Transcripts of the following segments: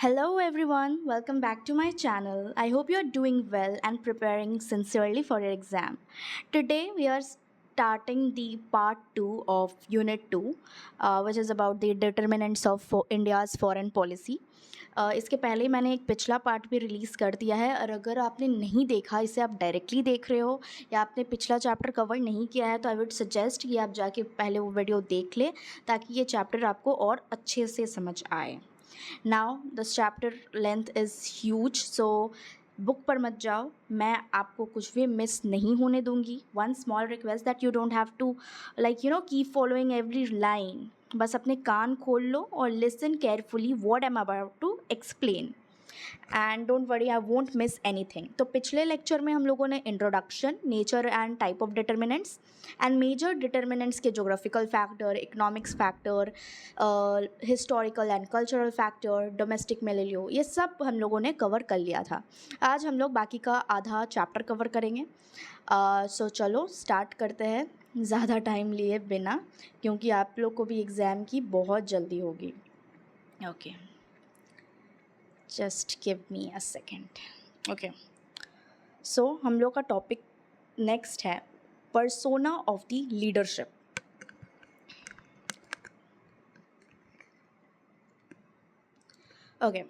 Hello everyone, welcome back to my channel. I hope you're doing well and preparing sincerely for your exam. Today we are starting the part 2 of unit 2 which is about the determinants of India's foreign policy. इसके पहले मैंने एक पिछला part भी release कर दिया है और अगर आपने नहीं देखा इसे आप डायरेक्टली देख रहे हो या आपने पिछला चैप्टर कवर नहीं किया है तो आई वुड सजेस्ट कि आप जाके पहले वो वीडियो देख लें ताकि ये चैप्टर आपको और अच्छे से समझ आए. Now this chapter length is huge so book पर मत जाओ. मैं आपको कुछ भी मिस नहीं होने दूंगी. One small request that you don't have to keep following every line. बस अपने कान खोल लो और listen carefully what I am about to explain and don't worry I won't miss anything. तो पिछले लेक्चर में हम लोगों ने introduction, nature and type of determinants and major determinants के geographical factor, economics factor, historical and cultural factor, domestic milieu, ये सब हम लोगों ने कवर कर लिया था. आज हम लोग बाकी का आधा चैप्टर कवर करेंगे. सो चलो स्टार्ट करते हैं ज़्यादा टाइम लिए बिना, क्योंकि आप लोग को भी एग्ज़ाम की बहुत जल्दी होगी. Okay, just give me a second. Okay, so हम लोग का टॉपिक नेक्स्ट है persona of the leadership. Okay,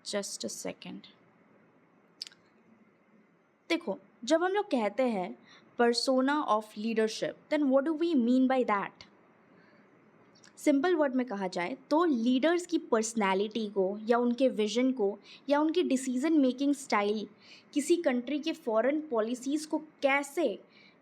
just a second. देखो, जब हम लोग कहते हैं persona of leadership then what do we mean by that. Simple word में कहा जाए तो लीडर्स की पर्सनैलिटी को या उनके विजन को या उनकी डिसीजन मेकिंग स्टाइल किसी कंट्री के फॉरेन पॉलिसीज़ को कैसे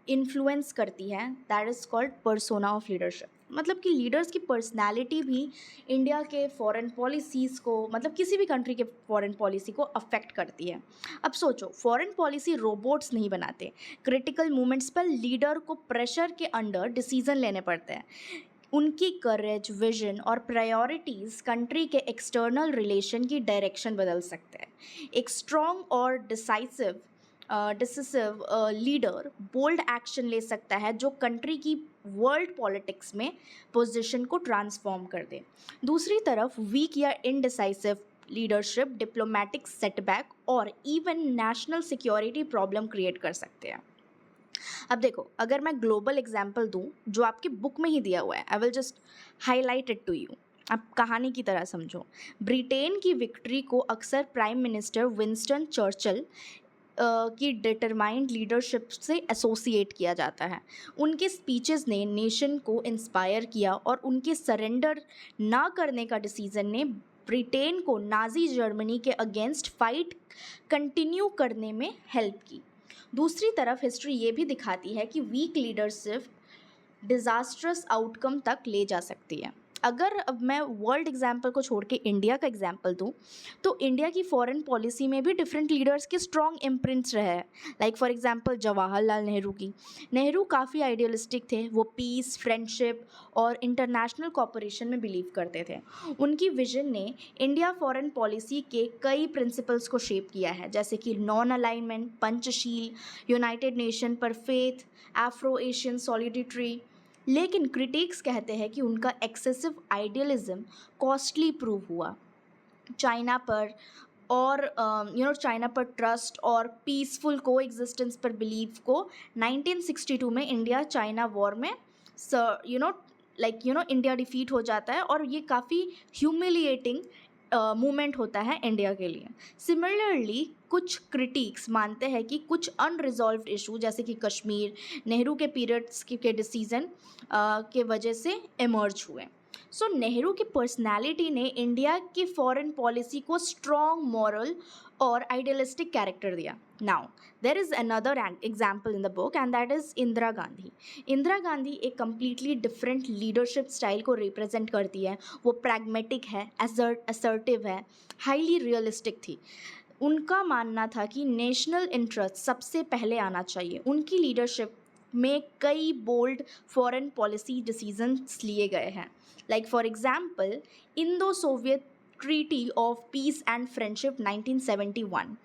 इन्फ्लुएंस करती है, that is called persona of leadership. मतलब कि लीडर्स की पर्सनैलिटी भी इंडिया के फॉरेन पॉलिसीज़ को, मतलब किसी भी कंट्री के फॉरेन पॉलिसी को अफेक्ट करती है. अब सोचो, फॉरेन पॉलिसी रोबोट्स नहीं बनाते. क्रिटिकल मोमेंट्स पर लीडर को प्रेशर के अंडर डिसीजन लेने पड़ते हैं. उनकी करेज, विजन और प्रायोरिटीज़ कंट्री के एक्सटर्नल रिलेशन की डायरेक्शन बदल सकते हैं. एक स्ट्रॉन्ग और डिसिसिव लीडर बोल्ड एक्शन ले सकता है जो कंट्री की वर्ल्ड पॉलिटिक्स में पोजीशन को ट्रांसफॉर्म कर दे. दूसरी तरफ वीक या इनडिसाइसिव लीडरशिप डिप्लोमेटिक सेटबैक और even national security problem create कर सकते हैं. अब देखो, अगर मैं ग्लोबल एग्जाम्पल दूं जो आपकी बुक में ही दिया हुआ है, I will just highlight it to you. आप कहानी की तरह समझो. ब्रिटेन की विक्ट्री को अक्सर प्राइम मिनिस्टर विंस्टन चर्चिल की डिटरमाइंड लीडरशिप से एसोसिएट किया जाता है. उनके स्पीचेस ने नेशन को इंस्पायर किया और उनके सरेंडर ना करने का डिसीजन ने ब्रिटेन को नाजी जर्मनी के अगेंस्ट फाइट कंटिन्यू करने में हेल्प की. दूसरी तरफ हिस्ट्री ये भी दिखाती है कि वीक लीडरशिप डिज़ास्ट्रस आउटकम तक ले जा सकती है. अगर अब मैं वर्ल्ड एग्जाम्पल को छोड़ के इंडिया का एग्जाम्पल दूं तो इंडिया की फॉरेन पॉलिसी में भी डिफरेंट लीडर्स के स्ट्रॉन्ग इम्प्रिंट्स रहे हैं. Like for example Jawaharlal Nehru की. नेहरू काफ़ी आइडियलिस्टिक थे. वो पीस, फ्रेंडशिप और इंटरनेशनल कॉपरेशन में बिलीव करते थे. उनकी विजन ने इंडिया फॉरेन पॉलिसी के कई प्रिंसिपल्स को शेप किया है, जैसे कि non alignment, Panchsheel, United nation पर फेथ, एफ्रो एशियन सॉलिडिटी. लेकिन क्रिटिक्स कहते हैं कि उनका एक्सेसिव आइडियलिज्म कॉस्टली प्रूव हुआ. चाइना पर और चाइना पर ट्रस्ट और पीसफुल को एग्जिस्टेंस पर बिलीव को 1962 में इंडिया चाइना वॉर में इंडिया डिफीट हो जाता है और ये काफ़ी ह्यूमिलिएटिंग मूवमेंट होता है इंडिया के लिए. सिमिलरली कुछ क्रिटिक्स मानते हैं कि कुछ अनरिजॉल्व्ड इशू जैसे कि कश्मीर नेहरू के पीरियड्स के डिसीजन के वजह से इमर्ज हुए. सो नेहरू की पर्सनालिटी ने इंडिया की फॉरेन पॉलिसी को स्ट्रॉन्ग मॉरल और आइडियलिस्टिक कैरेक्टर दिया. Now there is another example in the book and that is Indira Gandhi. Indira Gandhi एक कम्प्लीटली डिफरेंट लीडरशिप स्टाइल को रिप्रेजेंट करती है. वो प्रैग्मेटिक है, असर्टिव है, हाईली रियलिस्टिक थी. उनका मानना था कि नेशनल इंटरेस्ट सबसे पहले आना चाहिए. उनकी लीडरशिप में कई बोल्ड फॉरेन पॉलिसी डिसीजंस लिए गए हैं. Like for example Indo Soviet treaty of peace and friendship 1971.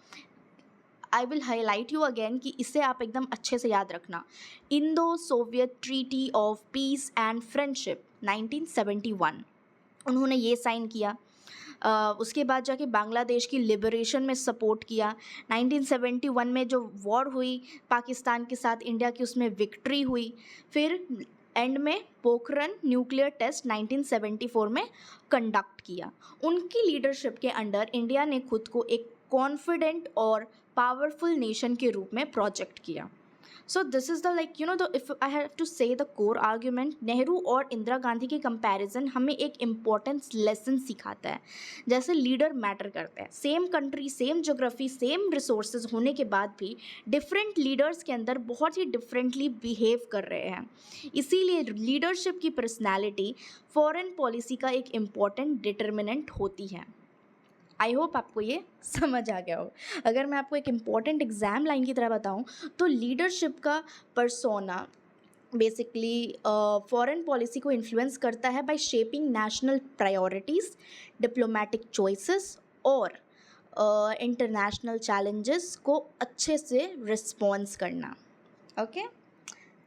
I will highlight you again कि इसे आप एकदम अच्छे से याद रखना. Indo Soviet treaty of peace and friendship 1971 उन्होंने ये साइन किया. उसके बाद जाके बांग्लादेश की लिबरेशन में सपोर्ट किया। 1971 में जो वॉर हुई पाकिस्तान के साथ इंडिया की, उसमें विक्ट्री हुई। फिर एंड में पोखरन न्यूक्लियर टेस्ट 1974 में कंडक्ट किया। उनकी लीडरशिप के अंडर इंडिया ने खुद को एक कॉन्फिडेंट और पावरफुल नेशन के रूप में प्रोजेक्ट किया। So this is the like you know the if I have to say the core argument, Nehru और इंदिरा गांधी के कंपैरिजन हमें एक इम्पॉर्टेंस लेसन सिखाता है। जैसे लीडर मैटर करता है, same country, same geography, same resources होने के बाद भी डिफरेंट लीडर्स के अंदर बहुत ही डिफरेंटली बिहेव कर रहे हैं। इसीलिए लीडरशिप की पर्सनैलिटी फॉरेन पॉलिसी का एक इम्पॉर्टेंट डिटर्मिनेंट होती है। आई होप आपको ये समझ आ गया हो। अगर मैं आपको एक इम्पॉर्टेंट एग्जाम लाइन की तरह बताऊं तो लीडरशिप का पर्सोना बेसिकली फॉरेन पॉलिसी को इन्फ्लुएंस करता है by shaping national priorities, diplomatic choices और इंटरनेशनल चैलेंजेस को अच्छे से रिस्पॉन्स करना। ओके,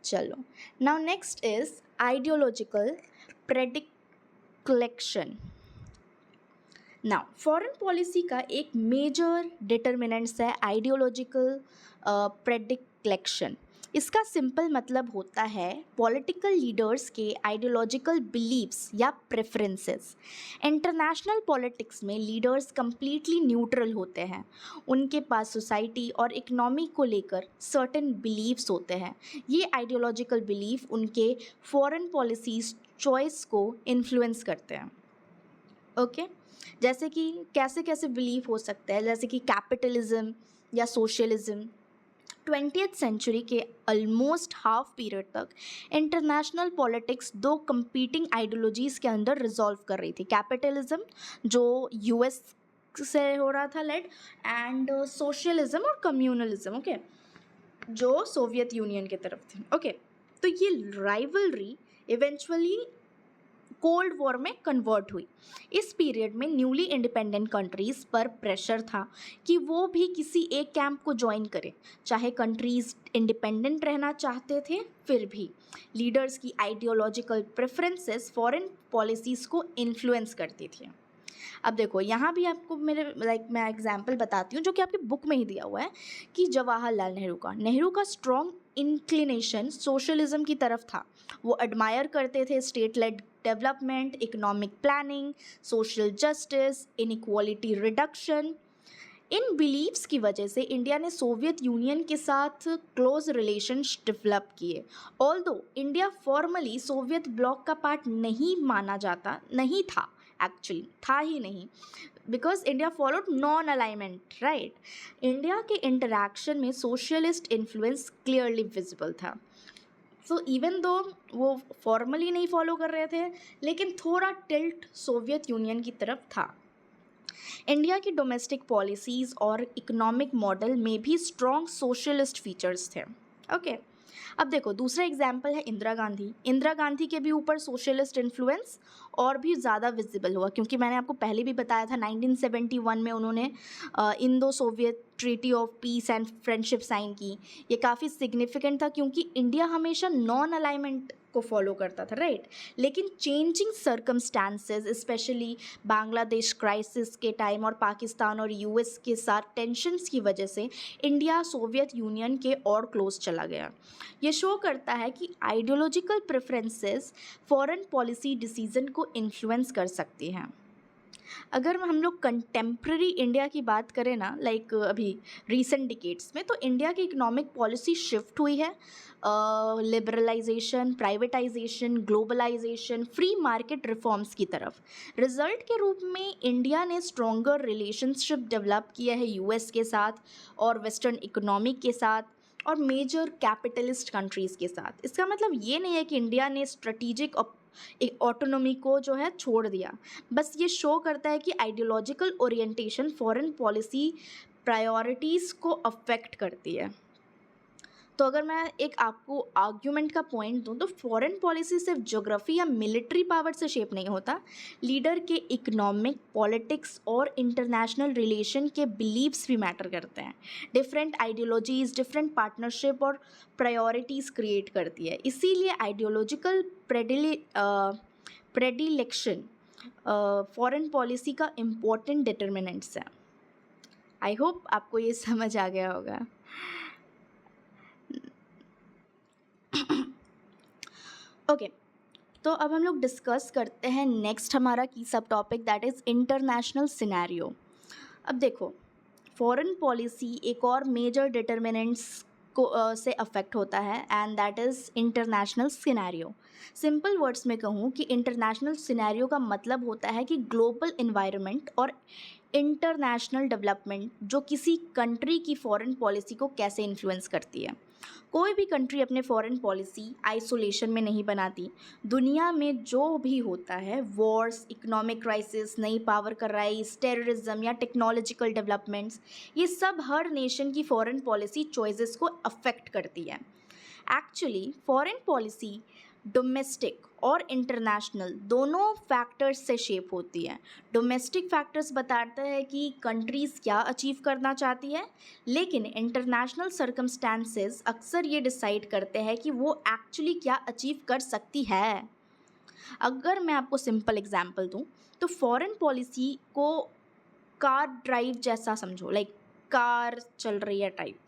चलो now next is ideological predilection. Now foreign policy का एक मेजर डिटर्मिनेंट्स है आइडियोलॉजिकल प्रेडिक्लेक्शन। इसका सिंपल मतलब होता है पॉलिटिकल लीडर्स के आइडियोलॉजिकल बिलीव्स या प्रेफरेंसेस। इंटरनेशनल पॉलिटिक्स में लीडर्स कंप्लीटली न्यूट्रल होते हैं, उनके पास सोसाइटी और इकोनॉमी को लेकर सर्टेन बिलीव्स होते हैं। ये आइडियोलॉजिकल बिलीफ उनके फॉरेन पॉलिसीज चॉइस को इन्फ्लुएंस करते हैं। ओके, जैसे कि कैसे कैसे बिलीफ हो सकते हैं, जैसे कि कैपिटलिज्म या सोशलिज्म। 20th सेंचुरी के ऑलमोस्ट हाफ पीरियड तक इंटरनेशनल पॉलिटिक्स दो कंपीटिंग आइडियोलॉजीज़ के अंदर रिजॉल्व कर रही थी। कैपिटलिज्म जो यूएस से हो रहा था लेड, एंड सोशलिज्म और कम्युनलिज्म, ओके, जो सोवियत यूनियन की तरफ थे। ओके, तो ये राइवलरी इवेंचुअली कोल्ड वॉर में कन्वर्ट हुई। इस पीरियड में न्यूली इंडिपेंडेंट कंट्रीज़ पर प्रेशर था कि वो भी किसी एक कैंप को ज्वाइन करें। चाहे कंट्रीज़ इंडिपेंडेंट रहना चाहते थे, फिर भी लीडर्स की आइडियोलॉजिकल प्रेफरेंसेस फॉरेन पॉलिसीज़ को इन्फ्लुएंस करती थी। अब देखो यहाँ भी आपको मेरे मैं एग्जांपल बताती हूँ जो कि आपकी बुक में ही दिया हुआ है कि जवाहरलाल नेहरू का स्ट्रॉन्ग इंक्लिनेशन सोशलिज्म की तरफ था। वो एडमायर करते थे state led development, economic planning, social justice, inequality reduction. इन बिलीव्स की वजह से इंडिया ने सोवियत यूनियन के साथ क्लोज रिलेशंस डेवलप किए। Although India formally Soviet bloc का पार्ट नहीं था, एक्चुअली था ही नहीं, because India followed non alignment, right. India के इंटरैक्शन में सोशलिस्ट इन्फ्लुएंस क्लियरली विजिबल था। सो इवन दो वो फॉर्मली नहीं फॉलो कर रहे थे, लेकिन थोड़ा टिल्ट सोवियत यूनियन की तरफ था। इंडिया की डोमेस्टिक पॉलिसीज़ और इकोनॉमिक मॉडल में भी स्ट्रॉन्ग सोशलिस्ट फीचर्स थे। ओके, अब देखो दूसरा एग्जाम्पल है इंदिरा गांधी के भी ऊपर सोशलिस्ट इन्फ्लुएंस और भी ज़्यादा विजिबल हुआ, क्योंकि मैंने आपको पहले भी बताया था 1971 में उन्होंने Indo Soviet treaty of peace and friendship sign की। ये काफ़ी सिग्निफिकेंट था क्योंकि इंडिया हमेशा नॉन अलाइनमेंट को फॉलो करता था, राइट। लेकिन changing circumstances, specially Bangladesh crisis के टाइम और पाकिस्तान और यूएस के साथ टेंशन्स की वजह से इंडिया सोवियत यूनियन के और क्लोज चला गया। ये शो करता है कि ideological preferences foreign policy decision को इन्फ्लुएंस कर सकती हैं। अगर हम लोग कंटेम्प्रेरी इंडिया की बात करें ना, लाइक अभी रिसेंट डिकेड्स में, तो इंडिया की इकोनॉमिक पॉलिसी शिफ्ट हुई है liberalisation, privatisation, globalisation, free market reforms की तरफ। रिजल्ट के रूप में इंडिया ने स्ट्रॉन्गर रिलेशनशिप डेवलप किया है यूएस के साथ और वेस्टर्न इकोनॉमी के साथ और मेजर कैपिटलिस्ट कंट्रीज़ के साथ। इसका मतलब ये नहीं है कि इंडिया ने स्ट्रेटिजिक ऑटोनॉमी को जो है छोड़ दिया, बस ये शो करता है कि ideological orientation foreign policy priorities को अफेक्ट करती है। तो अगर मैं एक आपको आर्ग्यूमेंट का पॉइंट दूं तो फॉरेन पॉलिसी सिर्फ ज्योग्राफी या मिलिट्री पावर से शेप नहीं होता, लीडर के इकोनॉमिक, पॉलिटिक्स और इंटरनेशनल रिलेशन के बिलीव्स भी मैटर करते हैं। डिफरेंट आइडियोलॉजीज़ डिफरेंट पार्टनरशिप और प्रायोरिटीज़ क्रिएट करती है। इसीलिए आइडियोलॉजिकल प्रेडिलेक्शन फॉरेन पॉलिसी का इम्पोर्टेंट डिटर्मिनेंट्स है। आई होप आपको ये समझ आ गया होगा। ओके, तो अब हम लोग डिस्कस करते हैं नेक्स्ट हमारा की सब topic, that is international scenario. अब देखो, फॉरेन पॉलिसी एक और मेजर डिटर्मिनेंट्स को से अफेक्ट होता है, and that is international scenario. Simple words में कहूँ कि इंटरनेशनल सिनेरियो का मतलब होता है कि ग्लोबल इन्वायरमेंट और इंटरनेशनल डेवलपमेंट जो किसी कंट्री की फॉरेन पॉलिसी को कैसे इन्फ्लुएंस करती है। कोई भी कंट्री अपने फॉरेन पॉलिसी आइसोलेशन में नहीं बनाती। दुनिया में जो भी होता है, वॉर्स, इकोनॉमिक क्राइसिस, नई पावर का राइज, टेररिज्म या टेक्नोलॉजिकल डेवलपमेंट्स, ये सब हर नेशन की फॉरेन पॉलिसी चॉइसेस को अफेक्ट करती है। एक्चुअली फॉरेन पॉलिसी डोमेस्टिक और इंटरनेशनल दोनों फैक्टर्स से शेप होती है। डोमेस्टिक फैक्टर्स बताते हैं कि कंट्रीज़ क्या अचीव करना चाहती है, लेकिन इंटरनेशनल सर्कमस्टेंसेस अक्सर ये डिसाइड करते हैं कि वो एक्चुअली क्या अचीव कर सकती है। अगर मैं आपको सिंपल एग्जांपल दूं, तो फॉरेन पॉलिसी को कार ड्राइव जैसा समझो, लाइक कार चल रही है टाइप।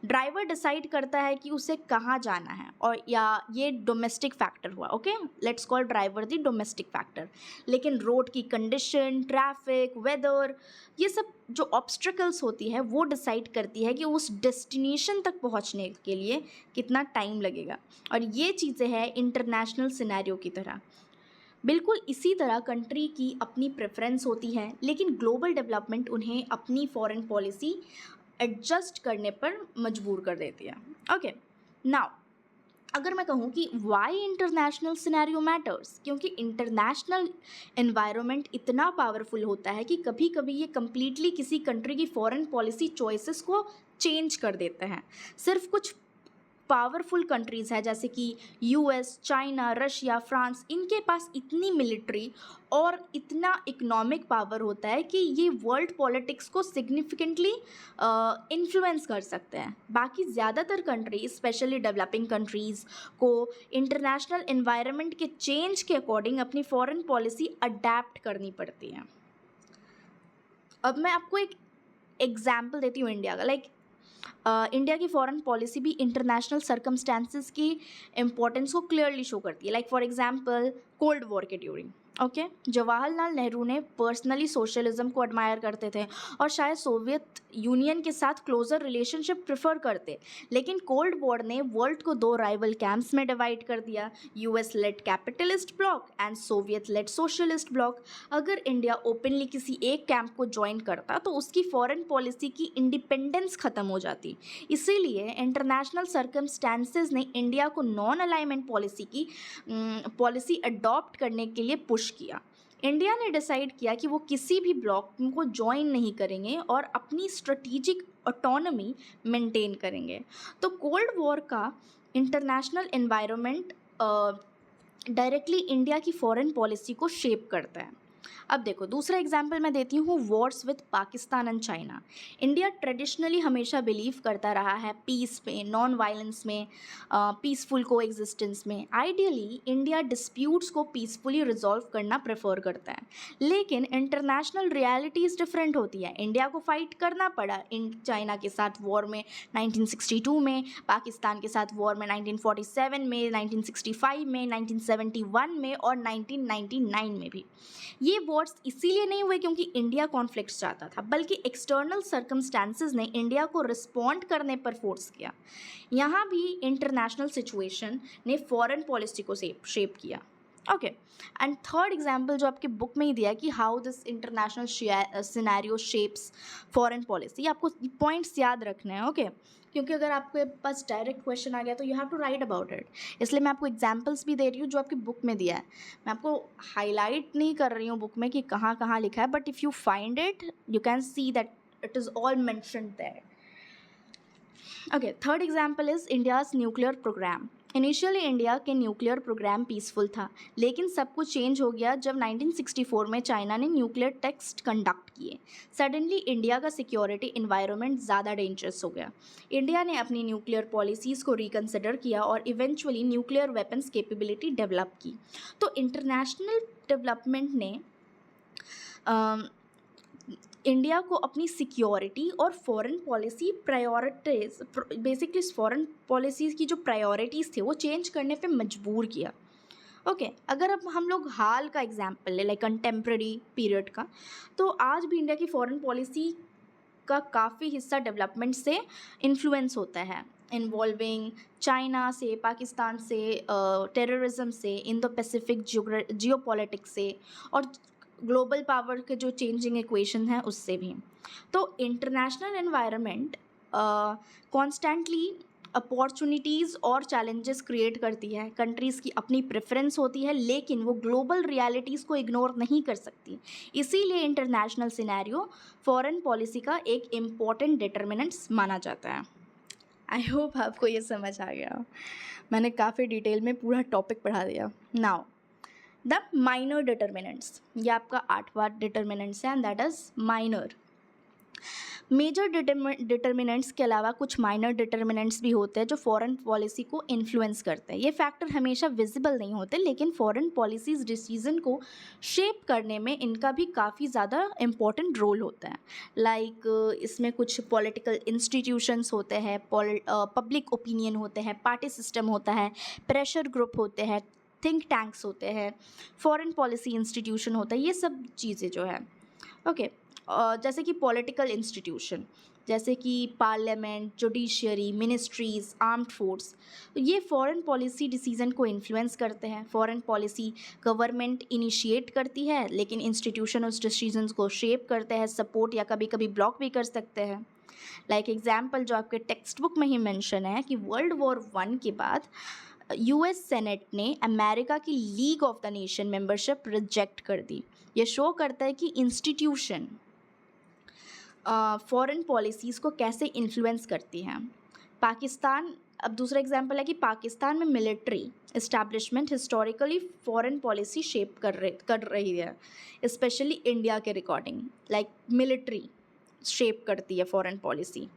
ड्राइवर डिसाइड करता है कि उसे कहाँ जाना है, और या ये डोमेस्टिक फैक्टर हुआ। Okay, let's call driver the domestic factor. लेकिन रोड की कंडीशन, ट्रैफिक, वेदर, ये सब जो ऑब्स्ट्रकल्स होती है वो डिसाइड करती है कि उस डेस्टिनेशन तक पहुंचने के लिए कितना टाइम लगेगा। और ये चीज़ें हैं इंटरनेशनल सिनेरियो की तरह। बिल्कुल इसी तरह कंट्री की अपनी प्रेफरेंस होती है, लेकिन ग्लोबल डेवलपमेंट उन्हें अपनी फॉरेन पॉलिसी एडजस्ट करने पर मजबूर कर देती है। ओके, नाउ अगर मैं कहूँ कि वाई इंटरनेशनल सिनेरियो मैटर्स, क्योंकि इंटरनेशनल एनवायरनमेंट इतना पावरफुल होता है कि कभी कभी ये कम्प्लीटली किसी कंट्री की फॉरेन पॉलिसी चॉइसेस को चेंज कर देते हैं। सिर्फ कुछ पावरफुल कंट्रीज़ है जैसे कि यूएस, चाइना, रशिया, फ्रांस, इनके पास इतनी मिलिट्री और इतना इकोनॉमिक पावर होता है कि ये वर्ल्ड पॉलिटिक्स को सिग्निफिकेंटली इन्फ्लुएंस कर सकते हैं। बाकी ज़्यादातर कंट्रीज, स्पेशली डेवलपिंग कंट्रीज़ को इंटरनेशनल एनवायरनमेंट के चेंज के अकॉर्डिंग अपनी फॉरेन पॉलिसी अडेप्ट करनी पड़ती है। अब मैं आपको एक एग्जाम्पल देती हूँ इंडिया का। इंडिया की फॉरेन पॉलिसी भी इंटरनेशनल सर्कमस्टेंसेस की इम्पोर्टेंस को क्लियरली शो करती है। Like for example cold war के ड्यूरिंग, ओके, जवाहरलाल नेहरू ने पर्सनली सोशलिज्म को एडमायर करते थे और शायद सोवियत यूनियन के साथ क्लोजर रिलेशनशिप प्रेफर करते, लेकिन कोल्ड वॉर ने वर्ल्ड को दो राइवल कैंप्स में डिवाइड कर दिया, US led capitalist bloc and Soviet led socialist bloc. अगर इंडिया ओपनली किसी एक कैंप को ज्वाइन करता तो उसकी फॉरेन पॉलिसी की इंडिपेंडेंस ख़त्म हो जाती। इसीलिए इंटरनेशनल सर्कमस्टेंसेस ने इंडिया को नॉन अलाइनमेंट पॉलिसी अडॉप्ट करने के लिए पुश किया। इंडिया ने डिसाइड किया कि वो किसी भी ब्लॉक को ज्वाइन नहीं करेंगे और अपनी स्ट्रेटेजिक ऑटोनॉमी मेंटेन करेंगे। तो कोल्ड वॉर का इंटरनेशनल एनवायरनमेंट डायरेक्टली इंडिया की फॉरेन पॉलिसी को शेप करता है। अब देखो, दूसरा एग्जाम्पल मैं देती हूँ, Wars with Pakistan and China. India traditionally हमेशा बिलीव करता रहा है पीस में, नॉन वायलेंस में, पीसफुल को एग्जिस्टेंस में। आइडियली इंडिया डिस्प्यूट्स को पीसफुली रिजॉल्व करना प्रेफर करता है, लेकिन इंटरनेशनल रियलिटीज़ डिफरेंट होती है। इंडिया को फाइट करना पड़ा चाइना के साथ वॉर में 1962 में, पाकिस्तान के साथ वॉर में 1947 में, 1965 में, 1971 में और 1999 में भी। ये वॉर्स इसीलिए नहीं हुए क्योंकि इंडिया कॉन्फ्लिक्ट्स चाहता था, बल्कि एक्सटर्नल सर्कमस्टेंसेस ने इंडिया को रिस्पॉन्ड करने पर फोर्स किया। यहाँ भी इंटरनेशनल सिचुएशन ने फॉरेन पॉलिसी को शेप किया। ओके, एंड थर्ड एग्जाम्पल जो आपके बुक में ही दिया है कि how this international scenario shapes foreign policy, आपको पॉइंट्स याद रखने हैं। ओके, क्योंकि अगर आपके पास डायरेक्ट क्वेश्चन आ गया तो you have to write about it. इसलिए मैं आपको एग्जाम्पल्स भी दे रही हूँ जो आपकी बुक में दिया है। मैं आपको हाईलाइट नहीं कर रही हूँ बुक में कि कहाँ कहाँ लिखा है, but if you find it you can see that it is all mentioned there. Okay, third example is India's nuclear programme. Initially India के न्यूक्लियर प्रोग्राम पीसफुल था, लेकिन सब कुछ चेंज हो गया जब 1964 में चाइना ने न्यूक्लियर टेस्ट कंडक्ट किए। सडनली इंडिया का सिक्योरिटी इन्वायरमेंट ज़्यादा डेंजरस हो गया। इंडिया ने अपनी न्यूक्लियर पॉलिसीज़ को रिकन्सिडर किया और eventually nuclear weapons capability develop की। तो इंटरनेशनल डेवलपमेंट ने इंडिया को अपनी सिक्योरिटी और foreign policy priorities, basically foreign policies की जो प्रायोरिटीज़ थे वो चेंज करने पे मजबूर किया। ओके, अगर अब हम लोग हाल का एग्जांपल ले, लाइक कंटेम्प्रेरी पीरियड का, तो आज भी इंडिया की फॉरेन पॉलिसी का काफ़ी हिस्सा डेवलपमेंट से इन्फ्लुएंस होता है, इन्वॉल्विंग चाइना से, पाकिस्तान से, टेररिज्म से, इंडो पैसिफिक जियोपॉलिटिक्स से, और ग्लोबल पावर के जो चेंजिंग इक्वेशन है उससे भी। तो इंटरनेशनल एनवायरनमेंट कॉन्स्टेंटली अपॉर्चुनिटीज़ और चैलेंजेस क्रिएट करती है। कंट्रीज़ की अपनी प्रेफरेंस होती है, लेकिन वो ग्लोबल रियलिटीज़ को इग्नोर नहीं कर सकती। इसीलिए इंटरनेशनल सिनेरियो फॉरेन पॉलिसी का एक इम्पॉर्टेंट डिटर्मिनेंट्स माना जाता है। आई होप आपको ये समझ आ गया। मैंने काफ़ी डिटेल में पूरा टॉपिक पढ़ा दिया। नाउ द माइनर डिटर्मिनेंट्स, ये आपका 8वां डिटर्मिनेंट्स है, and that is minor. Major determinants के अलावा कुछ माइनर डिटर्मिनेंट्स भी होते हैं जो फॉरेन पॉलिसी को इन्फ्लुएंस करते हैं। ये फैक्टर हमेशा विजिबल नहीं होते, लेकिन फॉरेन पॉलिसीज़ डिसीजन को शेप करने में इनका भी काफ़ी ज़्यादा इम्पोर्टेंट रोल होता है। लाइक इसमें कुछ पॉलिटिकल इंस्टीट्यूशंस होते हैं, पब्लिक ओपिनियन होते हैं, पार्टी सिस्टम होता है, प्रेशर ग्रुप होते हैं, थिंक टैंक्स होते हैं, फॉरेन पॉलिसी इंस्टीट्यूशन होता है, ये सब चीज़ें जो है। ओके, जैसे कि पॉलिटिकल इंस्टीट्यूशन, जैसे कि parliament, judiciary, ministries, armed force, ये फॉरेन पॉलिसी डिसीजन को इन्फ्लुएंस करते हैं। फॉरेन पॉलिसी गवर्नमेंट इनिशिएट करती है, लेकिन इंस्टीट्यूशन उस डिसीजंस को शेप करते हैं, सपोर्ट या कभी कभी ब्लॉक भी कर सकते हैं। लाइक एग्जाम्पल जो आपके टेक्स्ट बुक में ही मेंशन है कि वर्ल्ड वॉर 1 के बाद यूएस सेनेट ने अमेरिका की league of the nation membership reject कर दी। ये शो करता है कि इंस्टीट्यूशन फॉरेन पॉलिसीज़ को कैसे इन्फ्लुएंस करती हैं। पाकिस्तान, अब दूसरा एग्जांपल है कि पाकिस्तान में military establishment historically foreign policy shape कर रही है, स्पेशली इंडिया के रिकॉर्डिंग। लाइक मिलिट्री शेप करती है फॉरेन पॉलिसी,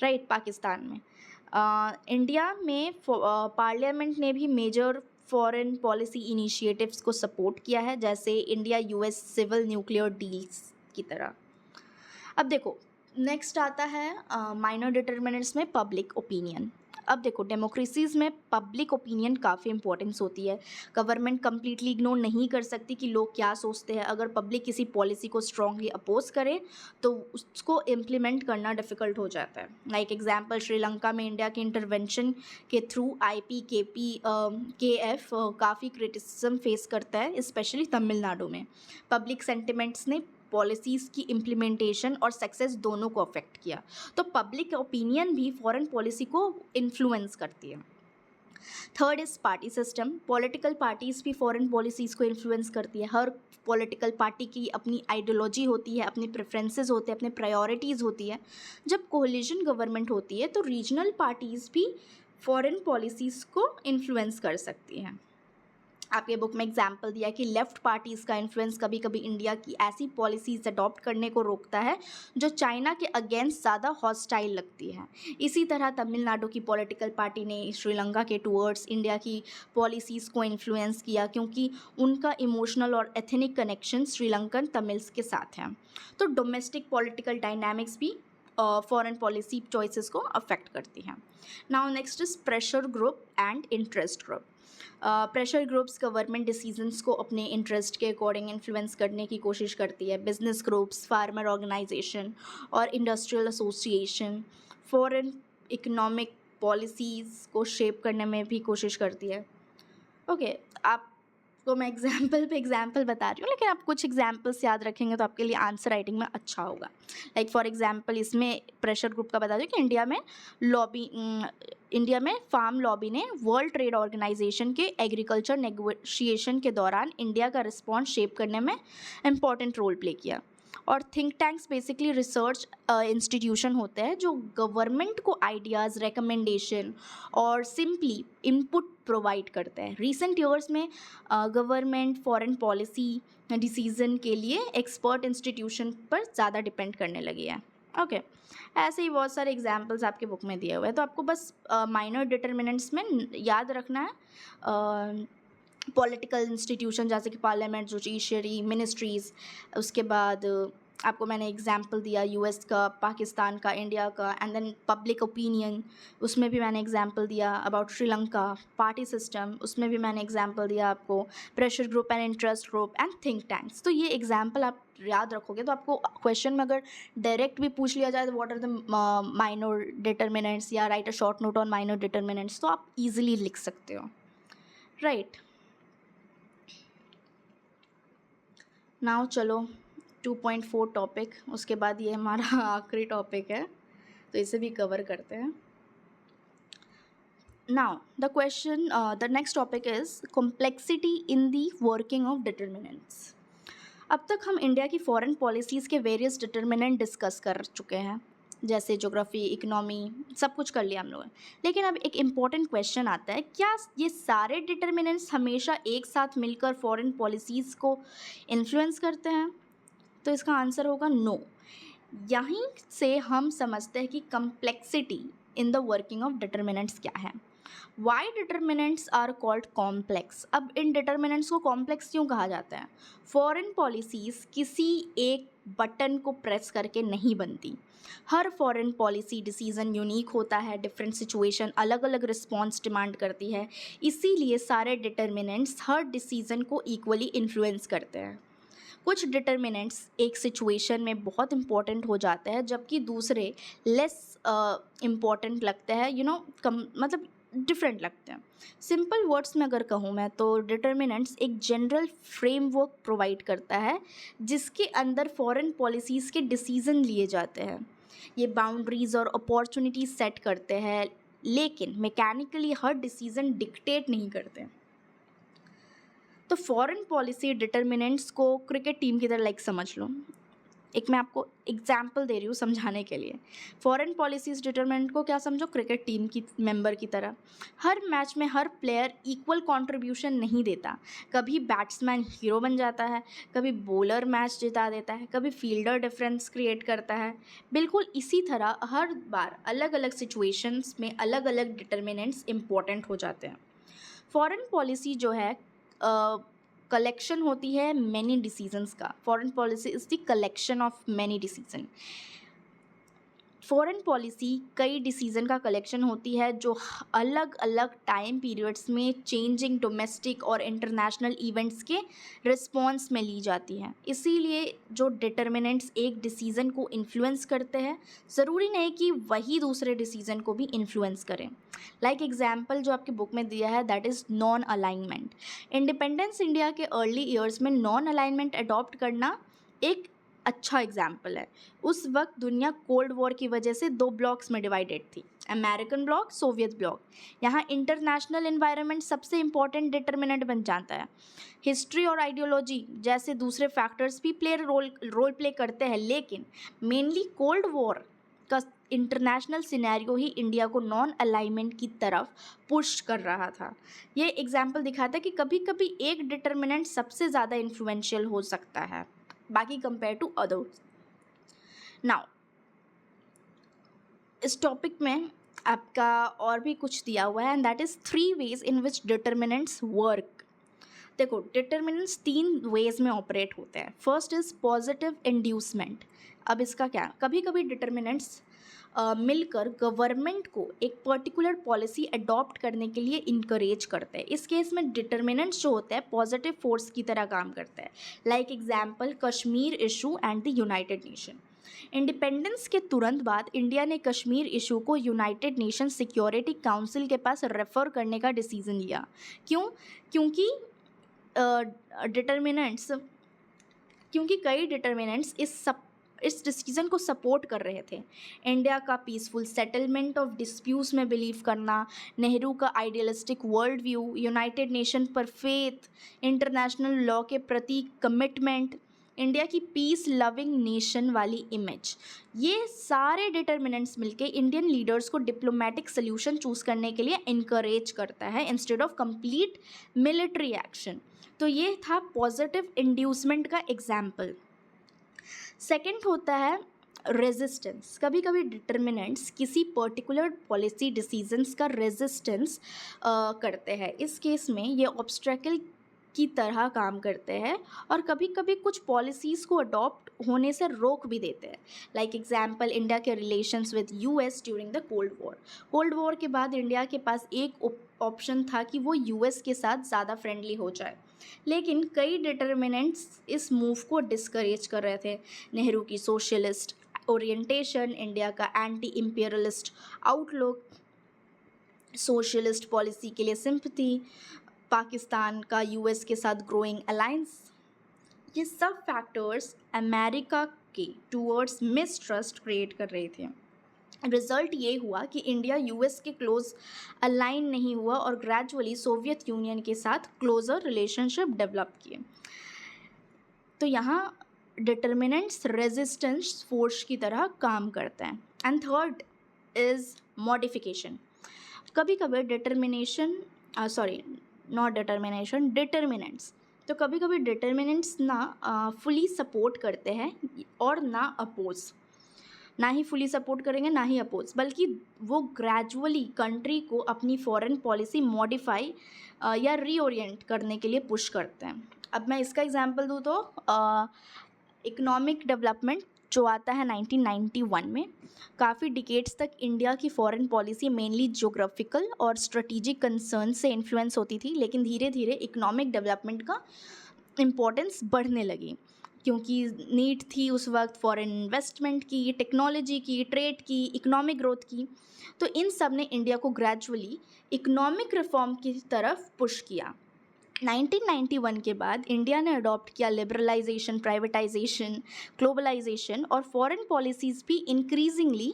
राइट, पाकिस्तान में। इंडिया में पार्लियामेंट ने भी मेजर फॉरेन पॉलिसी इनिशिएटिव्स को सपोर्ट किया है, जैसे India US civil nuclear deals की तरह। अब देखो, नेक्स्ट आता है माइनर डिटर्मिनेंट्स में पब्लिक ओपिनियन। अब देखो, डेमोक्रेसीज़ में पब्लिक ओपिनियन काफ़ी इंपॉर्टेंस होती है। गवर्नमेंट कम्प्लीटली इग्नोर नहीं कर सकती कि लोग क्या सोचते हैं। अगर पब्लिक किसी पॉलिसी को स्ट्रांगली अपोज करे तो उसको इम्प्लीमेंट करना डिफ़िकल्ट हो जाता है। लाइक एग्जांपल, श्रीलंका में इंडिया के इंटरवेंशन के थ्रू IPKF काफ़ी क्रिटिसिज्म फेस करता है, स्पेशली तमिलनाडु में। पब्लिक सेंटिमेंट्स ने पॉलिसीज़ की इम्प्लीमेंटेशन और सक्सेस दोनों को अफेक्ट किया। तो पब्लिक ओपिनियन भी फॉरेन पॉलिसी को इन्फ्लुएंस करती है। Third is party system. Political parties भी फॉरेन पॉलिसीज़ को इन्फ्लुएंस करती है। हर पॉलिटिकल पार्टी की अपनी आइडियोलॉजी होती है, अपने प्रेफरेंसेस होते हैं, अपने प्रायोरिटीज़ होती है। जब कोलिशन गवर्नमेंट होती है तो रीजनल पार्टीज़ भी फॉरेन पॉलिसीज़ को इन्फ्लुएंस कर सकती हैं। आपके बुक में एग्जाम्पल दिया कि लेफ़्ट पार्टीज़ का इन्फ्लुएंस कभी कभी इंडिया की ऐसी पॉलिसीज़ अडॉप्ट करने को रोकता है जो चाइना के अगेंस्ट ज़्यादा हॉस्टाइल लगती है। इसी तरह तमिलनाडु की पॉलिटिकल पार्टी ने श्रीलंका के टूवर्ड्स इंडिया की पॉलिसीज़ को इन्फ्लुएंस किया, क्योंकि उनका इमोशनल और एथनिक कनेक्शन श्रीलंकन तमिल्स के साथ हैं। तो डोमेस्टिक पॉलिटिकल डायनामिक्स भी फॉरेन पॉलिसी चॉइसेस को अफेक्ट करती हैं। Now next is pressure group and interest group. Pressure groups government decisions को अपने इंटरेस्ट के अकॉर्डिंग इन्फ्लुएंस करने की कोशिश करती है। बिजनेस ग्रुप्स, फार्मर ऑर्गेनाइजेशन और industrial association foreign economic policies को शेप करने में भी कोशिश करती है। ओके, आपको मैं एग्जाम्पल पे एग्जाम्पल बता रही हूँ, लेकिन आप कुछ एग्जाम्पल्स याद रखेंगे तो आपके लिए आंसर राइटिंग में अच्छा होगा। लाइक फॉर एग्जाम्पल, इसमें प्रेशर ग्रुप का बता दूँ कि इंडिया में फार्म लॉबी ने वर्ल्ड ट्रेड ऑर्गेनाइजेशन के एग्रीकल्चर नेगोशिएशन के दौरान इंडिया का रिस्पॉन्स शेप करने में इम्पॉर्टेंट रोल प्ले किया। और think tanks basically research institution होते हैं जो गवर्नमेंट को आइडियाज़, रिकमेंडेशन और सिंपली इनपुट प्रोवाइड करते हैं। रिसेंट ईयर्स में गवर्नमेंट फॉरेन पॉलिसी डिसीजन के लिए एक्सपर्ट इंस्टीट्यूशन पर ज़्यादा डिपेंड करने लगी है। ओके, ऐसे ही बहुत सारे एग्जाम्पल्स आपके बुक में दिए हुए हैं, तो आपको बस माइनर डिटर्मिनेंट्स में याद रखना है पॉलिटिकल इंस्टीट्यूशन जैसे कि पार्लियामेंट, जुडिशरी, मिनिस्ट्रीज़, उसके बाद आपको मैंने एग्जांपल दिया यूएस का, पाकिस्तान का, इंडिया का, एंड देन पब्लिक ओपिनियन, उसमें भी मैंने एग्जांपल दिया अबाउट श्रीलंका, पार्टी सिस्टम, उसमें भी मैंने एग्जांपल दिया आपको, pressure group and interest group and think tanks. तो ये एग्जांपल आप याद रखोगे तो आपको क्वेश्चन में अगर डायरेक्ट भी पूछ लिया जाए तो what are the minor determinants, या write a short note on minor determinants, तो आप ईजिली लिख सकते हो, राइट। नाउ चलो 2.4 टॉपिक, उसके बाद ये हमारा आखिरी टॉपिक है, तो इसे भी कवर करते हैं। Now the next topic is complexity in the working of determinants. अब तक हम इंडिया की फॉरेन पॉलिसीज़ के वेरियस डिटर्मिनेंट डिस्कस कर चुके हैं, जैसे ज्योग्राफी, इकोनॉमी, सब कुछ कर लिया हम लोगों ने। लेकिन अब एक इम्पॉर्टेंट क्वेश्चन आता है, क्या ये सारे डिटर्मिनेंट्स हमेशा एक साथ मिलकर फॉरेन पॉलिसीज़ को इन्फ्लुएंस करते हैं? तो इसका आंसर होगा नो। यहीं से हम समझते हैं कि complexity in the working of determinants क्या है। Why determinants are called complex. अब इन डिटर्मिनेंट्स को कॉम्प्लेक्स क्यों कहा जाता है? फॉरेन पॉलिसीज़ किसी एक बटन को प्रेस करके नहीं बनती। हर फॉरेन पॉलिसी डिसीजन यूनिक होता है, डिफरेंट सिचुएशन अलग अलग रिस्पॉन्स डिमांड करती है, इसीलिए सारे डिटर्मिनेंट्स हर डिसीजन को इक्वली इन्फ्लुएंस करते हैं। कुछ डिटर्मिनेंट्स एक सिचुएशन में बहुत इंपॉर्टेंट हो जाते हैं, जबकि दूसरे लेस इम्पॉर्टेंट लगते हैं, मतलब डिफरेंट लगते हैं। सिंपल वर्ड्स में अगर कहूँ मैं, तो डिटर्मिनेंट्स एक जनरल फ्रेमवर्क प्रोवाइड करता है जिसके अंदर फॉरेन पॉलिसीज़ के डिसीजन लिए जाते हैं। ये बाउंड्रीज और अपॉर्चुनिटीज सेट करते हैं, लेकिन मैकेनिकली हर डिसीजन डिक्टेट नहीं करते। तो फॉरेन पॉलिसी डिटर्मिनेंट्स को क्रिकेट टीम की तरह समझ लो। एक मैं आपको एग्जाम्पल दे रही हूँ समझाने के लिए। फॉरेन पॉलिसीज़ डिटर्मिनेंट को क्या समझो, क्रिकेट टीम की मेंबर की तरह। हर मैच में हर प्लेयर इक्वल कंट्रीब्यूशन नहीं देता। कभी बैट्समैन हीरो बन जाता है, कभी बॉलर मैच जिता देता है, कभी फील्डर डिफरेंस क्रिएट करता है। बिल्कुल इसी तरह हर बार अलग अलग सिचुएशंस में अलग अलग डिटर्मिनेंट्स इंपॉर्टेंट हो जाते हैं। फॉरेन पॉलिसी जो है कलेक्शन होती है मैनी डिसीजंस का। Foreign policy is the collection of many decision. Foreign policy कई डिसीजन का कलेक्शन होती है जो अलग अलग टाइम पीरियड्स में चेंजिंग डोमेस्टिक और इंटरनेशनल इवेंट्स के रिस्पॉन्स में ली जाती हैं। इसीलिए जो डिटर्मिनेंट्स एक डिसीजन को इन्फ्लुएंस करते हैं, ज़रूरी नहीं कि वही दूसरे डिसीजन को भी इन्फ्लुएंस करें। लाइक एग्जाम्पल जो आपकी बुक में दिया है, that is non alignment. Independence India के अर्ली ईयर्स में नॉन अलाइनमेंट अडॉप्ट करना एक अच्छा एग्जाम्पल है। उस वक्त दुनिया कोल्ड वॉर की वजह से दो ब्लॉक्स में डिवाइडेड थी, अमेरिकन ब्लॉक, सोवियत ब्लॉक। यहाँ इंटरनेशनल एनवायरनमेंट सबसे इम्पॉर्टेंट डिटर्मिनेंट बन जाता है। हिस्ट्री और आइडियोलॉजी जैसे दूसरे फैक्टर्स भी रोल प्ले करते हैं, लेकिन मेनली कोल्ड वॉर का इंटरनेशनल सिनेरियो ही इंडिया को नॉन अलाइनमेंट की तरफ पुश कर रहा था। ये एग्जाम्पल दिखाता है कि कभी कभी एक डिटर्मिनेंट सबसे ज़्यादा इन्फ्लुएंशियल हो सकता है बाकी कंपेयर टू अदर्स। नाउ इस टॉपिक में आपका और भी कुछ दिया हुआ है, and that is 3 ways in which determinants work. देखो, डिटर्मिनेंट्स 3 वेज में ऑपरेट होते हैं। First is positive inducement. अब इसका क्या, कभी कभी डिटर्मिनेंट्स मिलकर गवर्नमेंट को एक पर्टिकुलर पॉलिसी अडॉप्ट करने के लिए इनकरेज करते हैं। इस केस में डिटर्मिनेंट्स जो होते हैं पॉजिटिव फोर्स की तरह काम करते हैं। Like example Kashmir issue and the United nation. Independence के तुरंत बाद इंडिया ने कश्मीर इशू को यूनाइटेड नेशन सिक्योरिटी काउंसिल के पास रेफ़र करने का डिसीज़न लिया। क्योंकि कई डिटर्मिनेंट्स इस डिसीजन को सपोर्ट कर रहे थे। इंडिया का पीसफुल सेटलमेंट ऑफ डिस्प्यूट्स में बिलीव करना, नेहरू का idealistic world view, United nation पर फेथ, इंटरनेशनल लॉ के प्रति कमिटमेंट, इंडिया की पीस लविंग नेशन वाली इमेज, ये सारे डिटर्मिनेंट्स मिलके इंडियन लीडर्स को डिप्लोमेटिक सोल्यूशन चूज़ करने के लिए इनकरेज करता है instead of complete military action. तो ये था पॉजिटिव इंड्यूसमेंट का एग्जाम्पल। सेकंड होता है रेजिस्टेंस, कभी कभी डिटर्मिनेंट्स किसी पर्टिकुलर पॉलिसी डिसीजंस का रेजिस्टेंस करते हैं। इस केस में ये ऑब्स्ट्रैकल की तरह काम करते हैं और कभी कभी कुछ पॉलिसीज़ को अडॉप्ट होने से रोक भी देते हैं। लाइक एग्जांपल, इंडिया के relations with US during the cold war. Cold war के बाद इंडिया के पास एक ऑप्शन था कि वो यूएस के साथ ज़्यादा फ्रेंडली हो जाए, लेकिन कई डिटर्मिनेंट्स इस मूव को डिस्करेज कर रहे थे। नेहरू की सोशलिस्ट ओरिएंटेशन, इंडिया का anti imperialist outlook, socialist policy के लिए सिंपैथी, पाकिस्तान का यूएस के साथ ग्रोइंग अलायंस, ये सब फैक्टर्स अमेरिका के टूवर्ड्स मिसट्रस्ट क्रिएट कर रहे थे। रिजल्ट ये हुआ कि इंडिया यूएस के क्लोज अलाइन नहीं हुआ और ग्रेजुअली सोवियत यूनियन के साथ क्लोजर रिलेशनशिप डेवलप किए। तो यहाँ डिटर्मिनेंट्स रेजिस्टेंस फोर्स की तरह काम करते हैं। And third is modification. कभी कभी डिटर्मिनेंट्स तो कभी कभी डिटर्मिनेंट्स ना फुली सपोर्ट करते हैं और ना अपोज, ना ही फुली सपोर्ट करेंगे ना ही अपोज, बल्कि वो ग्रेजुअली कंट्री को अपनी फॉरेन पॉलिसी मॉडिफाई या रीओरिएंट करने के लिए पुश करते हैं। अब मैं इसका एग्जांपल दूँ तो इकोनॉमिक डेवलपमेंट जो आता है 1991 में, काफ़ी डिकेड्स तक इंडिया की फॉरेन पॉलिसी मेनली ज्योग्राफिकल और स्ट्रेटेजिक कंसर्न से इन्फ्लुएंस होती थी, लेकिन धीरे धीरे इकोनॉमिक डेवलपमेंट का इम्पोर्टेंस बढ़ने लगी क्योंकि नीड थी उस वक्त फॉरेन इन्वेस्टमेंट की, टेक्नोलॉजी की, ट्रेड की, इकोनॉमिक ग्रोथ की। तो इन सब ने इंडिया को ग्रेजुअली इकोनॉमिक रिफॉर्म की तरफ पुश किया। 1991 के बाद इंडिया ने अडॉप्ट किया लिबरलाइजेशन, प्राइवेटाइजेशन, ग्लोबलाइजेशन और फॉरेन पॉलिसीज़ भी इंक्रीजिंगली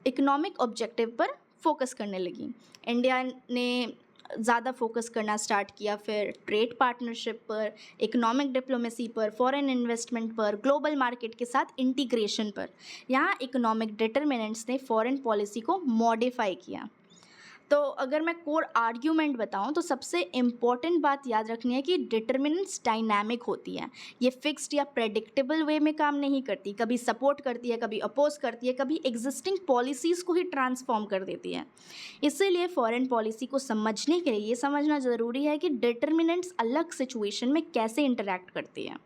इकोनॉमिक ऑब्जेक्टिव पर फोकस करने लगी। इंडिया ने ज़्यादा फोकस करना स्टार्ट किया फिर ट्रेड पार्टनरशिप पर, इकोनॉमिक डिप्लोमेसी पर, फॉरेन इन्वेस्टमेंट पर, ग्लोबल मार्केट के साथ इंटीग्रेशन पर। यहाँ इकोनॉमिक डिटर्मिनेंट्स ने फॉरेन पॉलिसी को मॉडिफाई किया। तो अगर मैं कोर आर्ग्यूमेंट बताऊं तो सबसे इम्पॉर्टेंट बात याद रखनी है कि डिटर्मिनेंट्स डायनामिक होती है। ये फिक्स्ड या प्रेडिक्टेबल वे में काम नहीं करती, कभी सपोर्ट करती है, कभी अपोज करती है, कभी एग्जिस्टिंग पॉलिसीज़ को ही ट्रांसफॉर्म कर देती है। इसीलिए फॉरेन पॉलिसी को समझने के लिए ये समझना ज़रूरी है कि डिटर्मिनेंट्स अलग सिचुएशन में कैसे इंटरेक्ट करती है।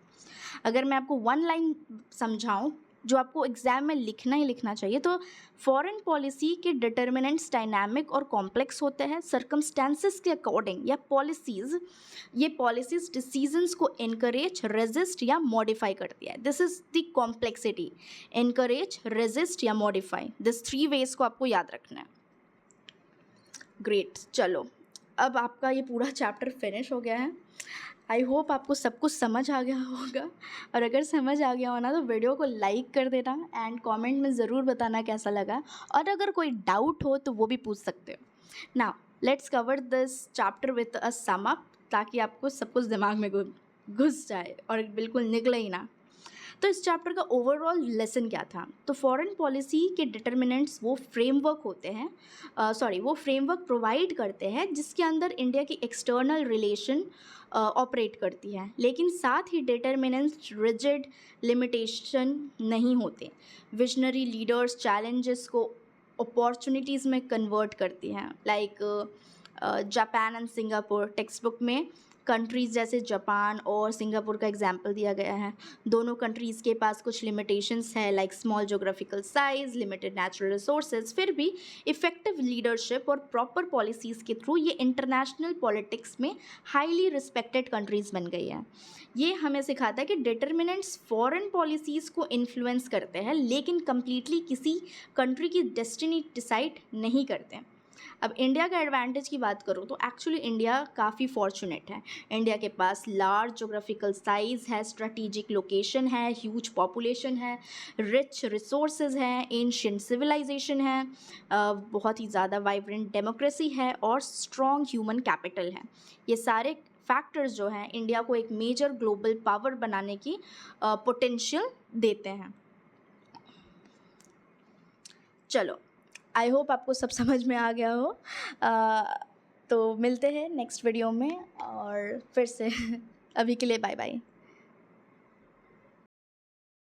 अगर मैं आपको वन लाइन समझाऊं जो आपको एग्ज़ाम में लिखना ही लिखना चाहिए, तो फॉरेन पॉलिसी के डिटर्मिनेंट्स डायनामिक और कॉम्प्लेक्स होते हैं। सर्कमस्टेंसेस के अकॉर्डिंग ये पॉलिसीज़ डिसीजंस को इनकरेज, रेजिस्ट या मॉडिफाई करती है। This is the complexity, encourage, resist या मॉडिफाई। दिस 3 वेज को आपको याद रखना है। ग्रेट, चलो अब आपका ये पूरा चैप्टर फिनिश हो गया है। आई होप आपको सब कुछ समझ आ गया होगा, और अगर समझ आ गया हो ना तो वीडियो को लाइक कर देना एंड कमेंट में ज़रूर बताना कैसा लगा, और अगर कोई डाउट हो तो वो भी पूछ सकते हो। Now let's cover this chapter with a sum up, ताकि आपको सब कुछ दिमाग में घुस जाए और बिल्कुल निकले ही ना। तो इस चैप्टर का ओवरऑल लेसन क्या था? तो फॉरेन पॉलिसी के डिटर्मिनेंट्स वो फ्रेमवर्क होते हैं, वो फ्रेमवर्क प्रोवाइड करते हैं जिसके अंदर इंडिया की एक्सटर्नल रिलेशन ऑपरेट करती है, लेकिन साथ ही डिटर्मिनेंट्स रिजिड लिमिटेशन नहीं होते। विजनरी लीडर्स चैलेंजेस को अपॉर्चुनिटीज़ में कन्वर्ट करती हैं। Like Japan and Singapore, text book में कंट्रीज़ जैसे जापान और सिंगापुर का एग्जाम्पल दिया गया है। दोनों कंट्रीज़ के पास कुछ लिमिटेशंस है, like small geographical size, limited natural resources, फिर भी इफ़ेक्टिव लीडरशिप और प्रॉपर पॉलिसीज़ के थ्रू ये इंटरनेशनल पॉलिटिक्स में हाईली रिस्पेक्टेड कंट्रीज़ बन गई है। ये हमें सिखाता है कि डिटर्मिनेंट्स फॉरेन पॉलिसीज़ को इन्फ्लुएंस करते हैं, लेकिन कम्प्लीटली किसी कंट्री की डेस्टिनी डिसाइड नहीं करते। अब इंडिया के एडवांटेज की बात करूँ तो एक्चुअली इंडिया काफ़ी फॉर्चुनेट है। इंडिया के पास लार्ज जोग्राफिकल साइज़ है, स्ट्रेटेजिक लोकेशन है, ह्यूज पॉपुलेशन है, रिच रिसोर्सेज हैं, एंशिएंट सिविलाइजेशन है, बहुत ही ज़्यादा वाइब्रेंट डेमोक्रेसी है और स्ट्रॉन्ग ह्यूमन कैपिटल है। ये सारे फैक्टर्स जो हैं इंडिया को एक मेजर ग्लोबल पावर बनाने की पोटेंशियल देते हैं। चलो, आई होप आपको सब समझ में आ गया हो। तो मिलते हैं नेक्स्ट वीडियो में, और फिर से अभी के लिए बाय बाय।